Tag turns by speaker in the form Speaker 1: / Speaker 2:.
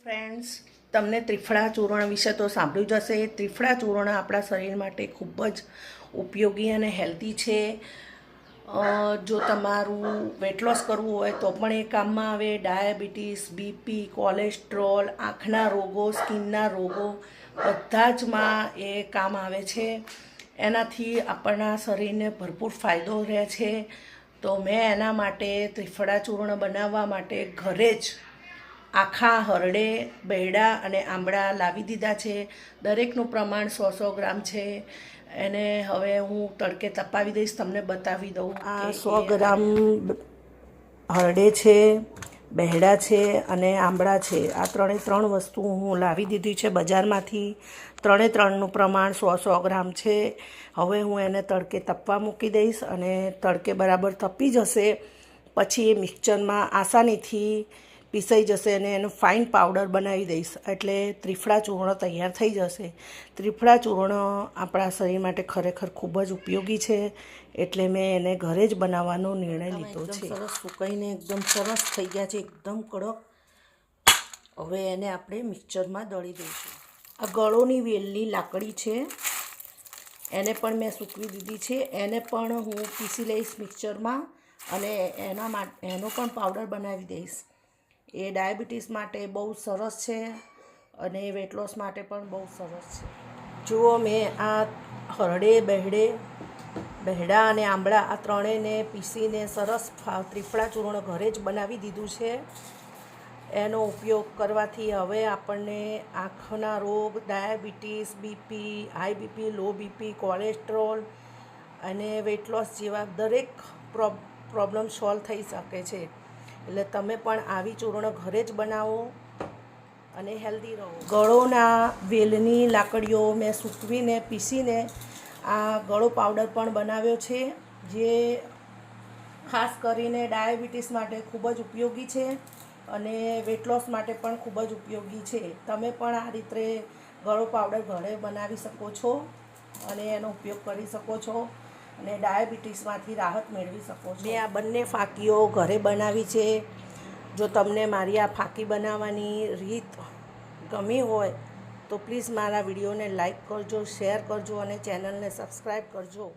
Speaker 1: Friends, તમને ત્રિફળા ચૂર્ણ વિશે તો સાંભળ્યું જ હશે. ત્રિફળા ચૂર્ણ આપણા શરીર માટે ખૂબ જ ઉપયોગી અને હેલ્ધી છે. જો તમારું વેટ લોસ કરવું હોય તો પણ એ કામમાં આવે. ડાયાબિટીસ, બીપી, કોલેસ્ટ્રોલ, આંખના રોગો, સ્કિનના રોગો બધા જમાં એ કામ આવે છે. એનાથી આપણા શરીરને ભરપૂર ફાયદો રહે છે. તો મેં એના માટે ત્રિફળા ચૂર્ણ બનાવવા માટે ઘરે જ આખા હરડે, બૈડા અને આંબળા લાવી દીધા છે. દરેકનું પ્રમાણ 100 ગ્રામ છે. એને હવે હું તડકે તપાવી દઈશ, તમને બતાવી દઉં. આ 100 ગ્રામ હરડે છે, બૈડા છે અને આંબળા છે. આ ત્રણ વસ્તુ હું લાવી દીધી છે બજારમાંથી. ત્રણનું પ્રમાણ 100 ગ્રામ છે. હવે હું એને તડકે તપવા મૂકી દઈશ અને તડકે બરાબર તપી જશે પછી એ મિક્સચરમાં આસાનીથી પીસાઈ જશે અને એનો ફાઇન પાવડર બનાવી દઈશ. એટલે ત્રિફળા ચૂર્ણ તૈયાર થઈ જશે. ત્રિફળા ચૂર્ણ આપણા શરીર માટે ખરેખર ખૂબ જ ઉપયોગી છે. એટલે મેં એને ઘરે જ બનાવવાનો નિર્ણય લીધો છે. સરસ સુકાઈને એકદમ સરસ થઈ ગયા છે, એકદમ કડક. હવે એને આપણે મિક્સચરમાં દળી દઈશું. આ ગળોની વેલની લાકડી છે, એને પણ મેં સૂકવી દીધી છે. એને પણ હું પીસી લઈશ મિક્સચરમાં અને એનો પણ પાવડર બનાવી દઈશ. એ ડાયાબિટીસ માટે બહુ સરસ છે અને વેટ લોસ માટે પણ બહુ સરસ છે. જુઓ, મેં આ હરડે, બૈડા અને આંબળા આ ત્રણેયને પીસીને સરસ ત્રિફળા ચૂર્ણ ઘરે જ બનાવી દીધું છે. એનો ઉપયોગ કરવાથી હવે આપણને આંખના રોગ, diabetes, BP, high BP, low BP, cholesterol અને વેટ લોસ જેવા દરેક પ્રોબ્લેમ સોલ્વ થઈ શકે છે. એટલે તમે પણ આવી ચૂર્ણ ઘરે જ બનાવો અને હેલ્ધી રહો. ગળોના વેલની લાકડીઓ મેં સૂકવીને પીસીને આ ગળો પાવડર પણ બનાવ્યો છે, જે ખાસ કરીને ડાયાબિટીસ માટે ખૂબ જ ઉપયોગી છે અને વેટ લોસ માટે પણ ખૂબ જ ઉપયોગી છે. તમે પણ આ રીતે ગળો પાવડર ઘરે બનાવી શકો છો અને એનો ઉપયોગ કરી શકો છો અને ડાયાબિટીસમાંથી રાહત મેળવી શકો છો. મેં આ બંને ફાંકીઓ ઘરે બનાવી છે. જો તમને મારી આ ફાંકી બનાવવાની રીત ગમી હોય તો પ્લીઝ મારા વિડીયોને લાઈક કરજો, શેર કરજો અને ચેનલને સબસ્ક્રાઈબ કરજો.